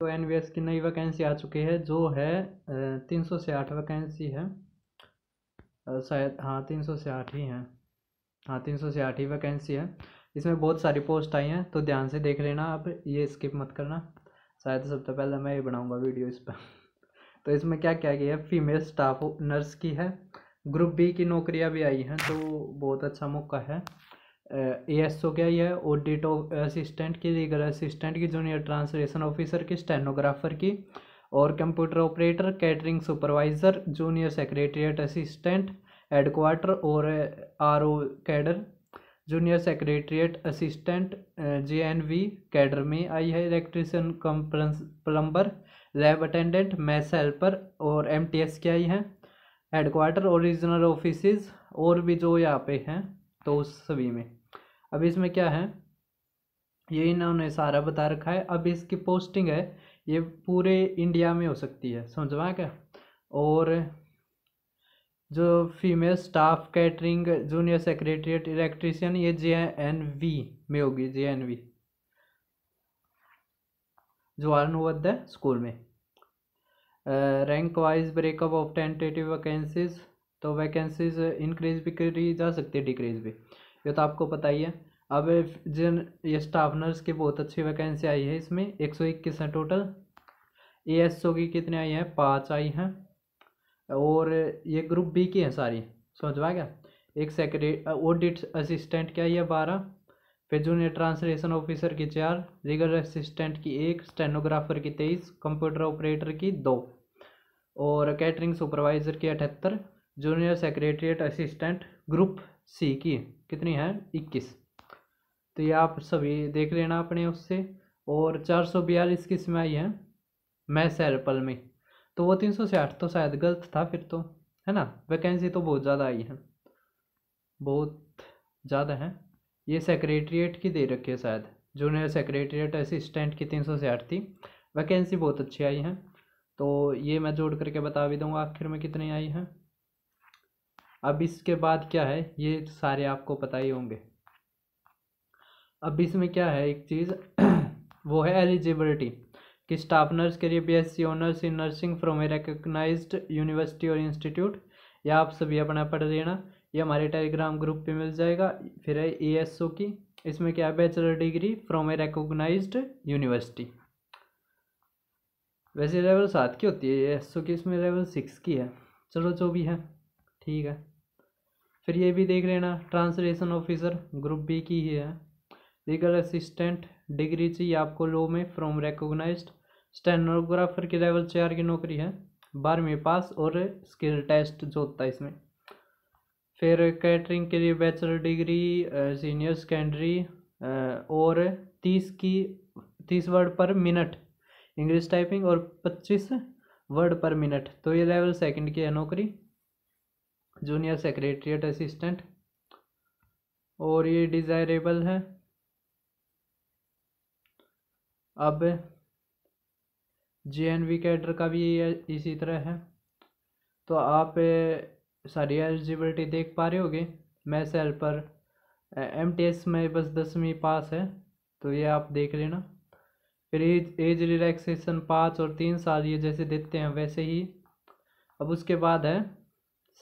तो एनवीएस की नई वैकेंसी आ चुकी है जो है 308 वैकेंसी है। शायद हाँ 308 ही है। हाँ 308 ही वैकेंसी है। इसमें बहुत सारी पोस्ट आई हैं तो ध्यान से देख लेना, आप ये स्किप मत करना। शायद सबसे पहले मैं ही बनाऊंगा वीडियो इस पर। तो इसमें क्या क्या किया है, फीमेल स्टाफ नर्स की है, ग्रुप बी की नौकरियां भी आई हैं तो बहुत अच्छा मौका है। एएसओ क्या ही है, ऑडिट असिस्टेंट की, लीगल असिस्टेंट की, जूनियर ट्रांसलेशन ऑफिसर की, स्टेनोग्राफर की, और computer operator, catering supervisor, junior secretariat assistant, headquarter और RO cadre, junior secretariat assistant JNV cadre में आई है, electrician cum plumber, lab attendant, mess helper और एमटीएस की आई है, हेडक्वार्टर और रीजनल ऑफिसेज और भी जो यहाँ पे हैं तो उस सभी में। अब इसमें क्या है, ये इन्होंने सारा बता रखा है। अब इसकी पोस्टिंग है ये पूरे इंडिया में हो सकती है, समझवा क्या। और जो female staff catering junior secretariat electrician ये जेएनवी में होगी, जेएनवी जवाहर नवोदय स्कूल में। Rank wise breakup of tentative vacancies, तो वैकेंसीज इंक्रीज भी करी जा सकती है, डिक्रीज भी, ये तो आपको पता ही है। अब जिन ये स्टाफ नर्स की बहुत अच्छी वैकेंसी आई है, इसमें 121 है टोटल। एएसओ की कितनी आई है, 5 आई हैं। और ये ग्रुप बी की हैं सारी, समझवा गया। एक सेक्रेटरी ऑडिट असिस्टेंट की आई है 12, फिर जूनियर ट्रांसलेशन ऑफिसर की 4, लीगल असिस्टेंट की 1, स्टेनोग्राफर की 23, कंप्यूटर ऑपरेटर की 2 और कैटरिंग सुपरवाइजर की 78, junior secretariat assistant group C की कितनी है, 21। तो ये आप सभी देख लेना अपने उससे। और 442 किस्में आई हैं मैथ सैरपल में, तो वो 360 तो शायद गलत था फिर तो, है ना। वैकेंसी तो बहुत ज़्यादा आई है, बहुत ज़्यादा है। ये सेक्रेटरीट की दे रखी है शायद, जूनियर सेक्रेटरीट असिस्टेंट की 360 थी। वैकेंसी बहुत अच्छी आई है, तो ये मैं जोड़ करके बता भी दूंगा आखिर में कितनी आई है। अब इसके बाद क्या है, ये सारे आपको पता ही होंगे। अब इसमें क्या है एक चीज़ वो है एलिजिबिलिटी कि स्टाफ नर्स के लिए BSc honours in nursing from a recognised university और इंस्टीट्यूट, या आप सभी अपना पढ़ लेना, ये हमारे टेलीग्राम ग्रुप पे मिल जाएगा। फिर है एएसओ की, इसमें क्या है, bachelor degree from a recognised university. वैसे लेवल 7 की होती है एएसओ की, इसमें लेवल 6 की है, चलो जो भी है ठीक है। फिर ये भी देख लेना, ट्रांसलेशन ऑफिसर ग्रुप बी की ही है। लीगल असिस्टेंट डिग्री चाहिए आपको लॉ में फ्रॉम रिकॉग्नाइज्ड। स्टेनोग्राफर की लेवल 4 की नौकरी है, 12वीं पास और स्किल टेस्ट जो होता है इसमें। फिर कैटरिंग के लिए बैचलर डिग्री सीनियर सेकेंडरी और 30 वर्ड पर मिनट इंग्लिश टाइपिंग और 25 वर्ड पर मिनट, तो ये लेवल 2 की है नौकरी, जूनियर सेक्रेटरीट असिस्टेंट, और ये डिज़ायरेबल है। अब जेएनवी कैडर का भी इसी तरह है। तो आप सारी एलिजिबिलिटी देख पा रहे होगे। मैथ्स हेल्पर एमटीएस में बस 10वीं पास है, तो ये आप देख लेना। फिर एज रिलैक्सेशन 5 और 3 साल ये जैसे देते हैं वैसे ही। अब उसके बाद है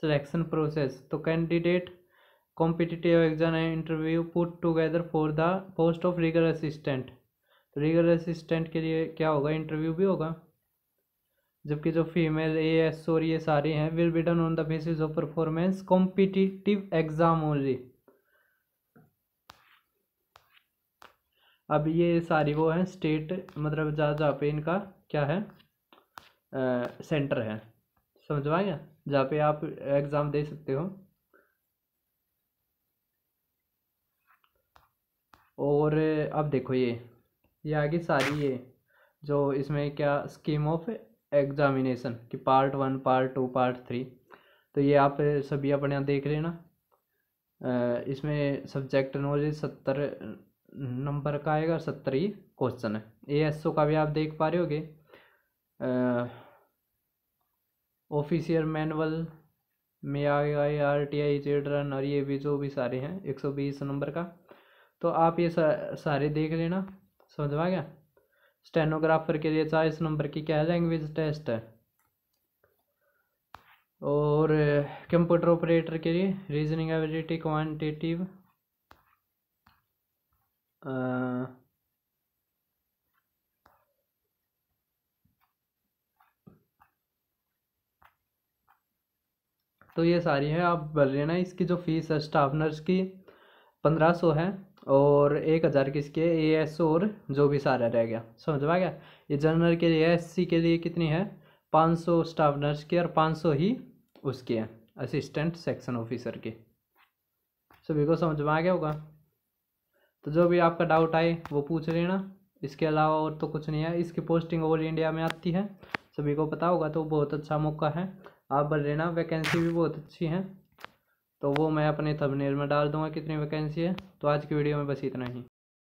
सिलेक्शन प्रोसेस, तो candidate competitive exam interview put together for the post of legal assistant, तो लीगल असिस्टेंट के लिए क्या होगा, इंटरव्यू भी होगा। जबकि जो फीमेल एएस और ये सारे हैं will be done on the basis of performance competitive exam only. अब ये सारी वो हैं स्टेट, मतलब जहाँ जहाँ पे इनका क्या है सेंटर है, समझवा गया, जहाँ पे आप एग्ज़ाम दे सकते हो। और अब देखो ये आगे सारी ये जो इसमें क्या स्कीम ऑफ एग्जामिनेशन कि पार्ट 1 पार्ट 2 पार्ट 3, तो ये आप सभी अपने यहाँ देख लेना। इसमें सब्जेक्ट नॉलेज 70 नंबर का आएगा, 70 ही क्वेश्चन है। एएसओ का भी आप देख पा रहे होगे, ऑफिशियल मैनुअल में आएगा आरटीआई चिल्ड्रन, और ये भी जो भी सारे हैं 120 नंबर का, तो आप ये सारे देख लेना, समझवा गया। स्टेनोग्राफर के लिए 40 नंबर की क्या है, लैंग्वेज टेस्ट है। और कंप्यूटर ऑपरेटर के लिए रीजनिंग एबिलिटी, क्वांटिटेटिव तो ये सारी है, आप भर लेना। इसकी जो फीस है स्टाफ नर्स की 1500 है और 1000 किसकी है, AS और जो भी सारा रह गया, समझ में आ गया। ये जनरल के लिए, SC के लिए कितनी है, 500 स्टाफ नर्स की और 500 ही उसकी है असिस्टेंट सेक्शन ऑफिसर की। सभी को समझ में आ गया होगा। तो जो भी आपका डाउट आए वो पूछ लेना, इसके अलावा और तो कुछ नहीं है। इसकी पोस्टिंग ऑल इंडिया में आती है, सभी को पता होगा, तो बहुत अच्छा मौका है, आप भर लेना। वैकेंसी भी बहुत अच्छी है, तो वो मैं अपने थंबनेल में डाल दूंगा कितनी वैकेंसी है। तो आज की वीडियो में बस इतना ही।